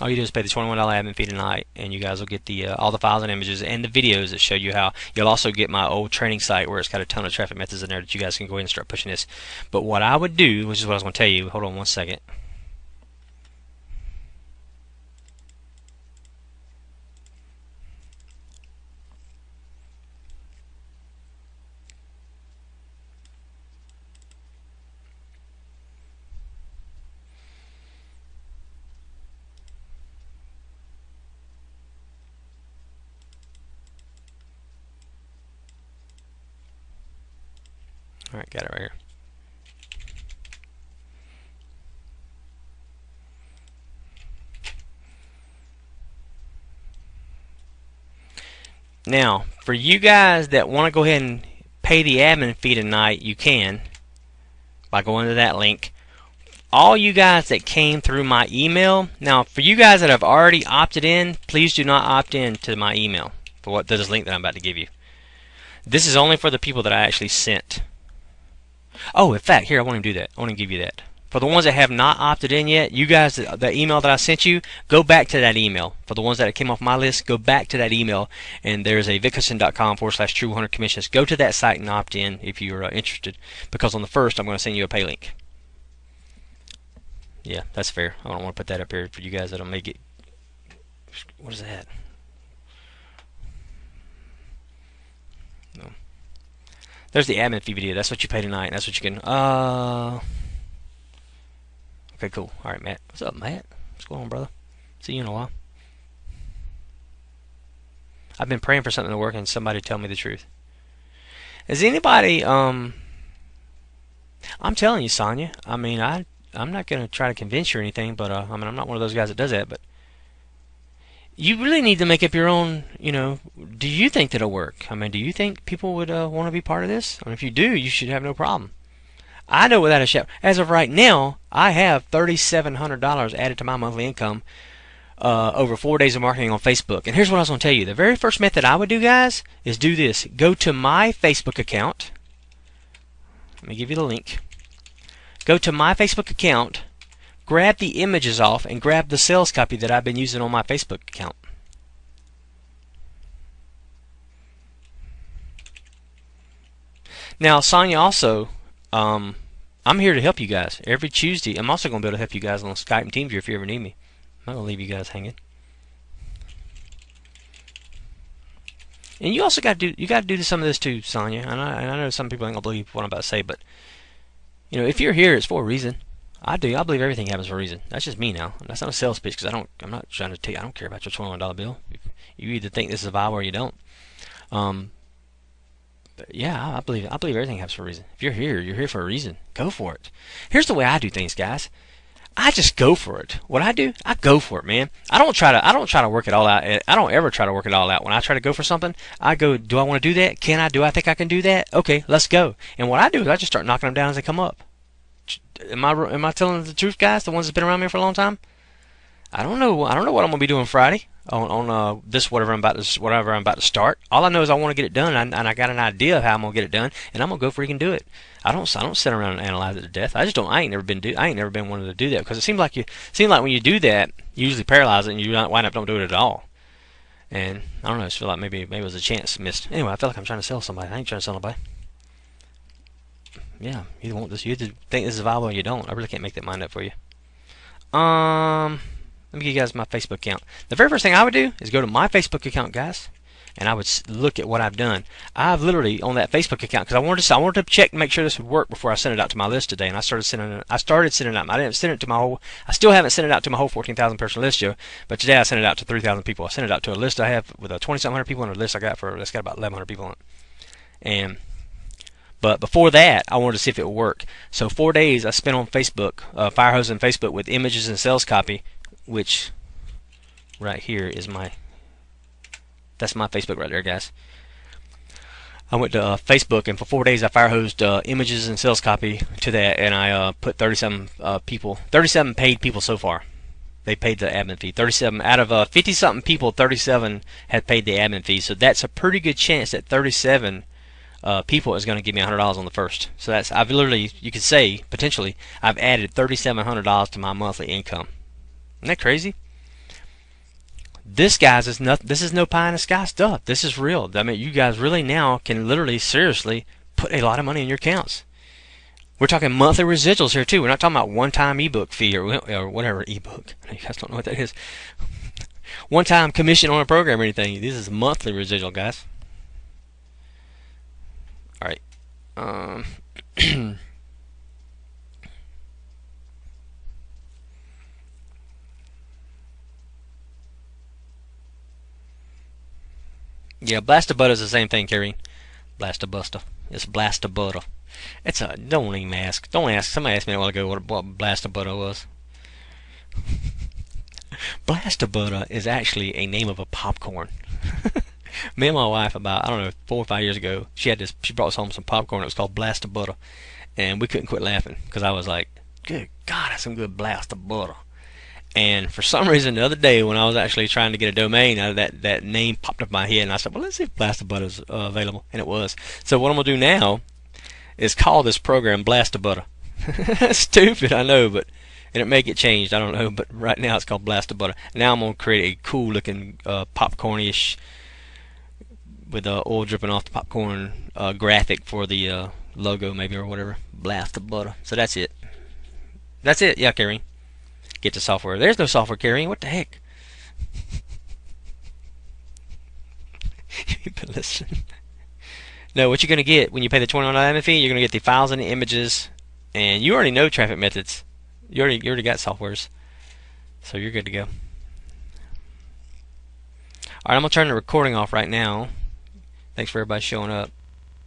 All you do is pay the $21 admin fee tonight, and you guys will get the all the files and images and the videos that show you how. You'll also get my old training site where it's got a ton of traffic methods in there that you guys can go ahead and start pushing this. But what I would do, which is what I was going to tell you, hold on one second. All right, got it right here. Now, for you guys that want to go ahead and pay the admin fee tonight, you can by going to that link. All you guys that came through my email, now for you guys that have already opted in, please do not opt in to my email for this link that I'm about to give you. This is only for the people that I actually sent. Oh, in fact, here, I want to do that. I want to give you that. For the ones that have not opted in yet, you guys, the email that I sent you, go back to that email. For the ones that came off my list, go back to that email, and there's a vickerson.com/true100 commissions. Go to that site and opt in if you're interested, because on the 1st, I'm going to send you a pay link. Yeah, that's fair. I don't want to put that up here for you guys that'll make it. What is that? No. There's the admin fee video. That's what you pay tonight. That's what you can. Okay, cool. All right, Matt. What's up, Matt? What's going on, brother? See you in a while. I've been praying for something to work and somebody tell me the truth. Is anybody? I'm telling you, Sonya. I mean, I'm not gonna try to convince you or anything, but I mean, I'm not one of those guys that does that. But you really need to make up your own. You know, do you think that'll work? I mean, do you think people would want to be part of this? I mean, if you do, you should have no problem. I know without a shadow. As of right now, I have $3,700 added to my monthly income over 4 days of marketing on Facebook. And here's what I was going to tell you. The very first method I would do, guys, is do this. Go to my Facebook account. Let me give you the link. Go to my Facebook account, grab the images off, and grab the sales copy that I've been using on my Facebook account. Now, Sonya, also, I'm here to help you guys every Tuesday. I'm also going to be able to help you guys on Skype and TeamViewer if you ever need me. I'm not going to leave you guys hanging. And you also got to do some of this too, Sonya. And I know some people ain't gonna believe what I'm about to say, but you know, if you're here, it's for a reason. I do. I believe everything happens for a reason. That's just me now. That's not a sales pitch because I'm not trying to take. I don't care about your $21 bill. You either think this is viable or you don't. Um, but yeah, I believe everything happens for a reason. If you're here for a reason. Go for it. Here's the way I do things, guys. I just go for it. What I do, I go for it, man. I don't try to work it all out. I don't ever try to work it all out. When I try to go for something, I go, do I want to do that? Can I? Do I think I can do that? Okay, let's go. And what I do is I just start knocking them down as they come up. Am I telling the truth, guys? The ones that's been around me for a long time? I don't know. I don't know what I'm gonna be doing Friday on this whatever I'm about to start. All I know is I want to get it done, and I got an idea of how I'm gonna get it done, and I'm gonna go freaking do it. I don't sit around and analyze it to death. I just don't. I ain't never been wanting to do that because it seems like when you do that, you usually paralyze it, and you wind up don't do it at all. And I don't know. I just feel like maybe it was a chance missed. Anyway, I feel like I'm trying to sell somebody. I ain't trying to sell nobody. Yeah, you want this. You either think this is viable or you don't. I really can't make that mind up for you. Let me give you guys my Facebook account. The very first thing I would do is go to my Facebook account, guys, and I would look at what I've done. I've literally on that Facebook account because I wanted to check and make sure this would work before I sent it out to my list today. And I started sending it out. I didn't send it to my whole. I still haven't sent it out to my whole 14,000 person list, Joe. But today I sent it out to 3,000 people. I sent it out to a list I have with a 20-something people on a list I got that's got about 1,100 people on it. But before that, I wanted to see if it would work. So 4 days I spent on Facebook, firehosing Facebook with images and sales copy, which right here is that's my Facebook right there, guys. I went to Facebook, and for 4 days I firehosed images and sales copy to that, and I put 37 paid people so far. They paid the admin fee. 37 out of 50-something people, 37 had paid the admin fee. So that's a pretty good chance that 37 people is going to give me $100 on the first. So I've literally, you could say potentially, I've added $3,700 to my monthly income. Isn't that crazy? This, guys, is no pie in the sky stuff. This is real. I mean, you guys really now can literally, seriously, put a lot of money in your accounts. We're talking monthly residuals here too. We're not talking about one-time ebook fee or whatever ebook. You guys don't know what that is. One-time commission on a program or anything. This is monthly residual, guys. All right. Yeah, Blastabutter is the same thing, Karine. Blastabuster. It's Blastabutter. Don't even ask. Don't ask. Somebody asked me a while ago what Blastabutter was. Blastabutter is actually a name of a popcorn. Me and my wife, about, I don't know, 4 or 5 years ago, she brought us home some popcorn. It was called Blastabutter, and we couldn't quit laughing because I was like, "Good God, that's some good Blastabutter." And for some reason, the other day when I was actually trying to get a domain, that name popped up in my head, and I said, "Well, let's see if Blastabutter is available," and it was. So what I'm gonna do now is call this program Blastabutter. Stupid, I know, but and it may get changed. I don't know, but right now it's called Blastabutter. Now I'm gonna create a cool-looking popcorn-ish with oil dripping off the popcorn graphic for the logo, maybe, or whatever. Blastabutter. So that's it. That's it. Yeah, Karine. Get the software. There's no software, Karine. What the heck? But listen. No, what you're gonna get when you pay the $21 admin fee, you're gonna get the files and the images, and you already know traffic methods. You already got softwares, so you're good to go. All right, I'm gonna turn the recording off right now. Thanks for everybody showing up.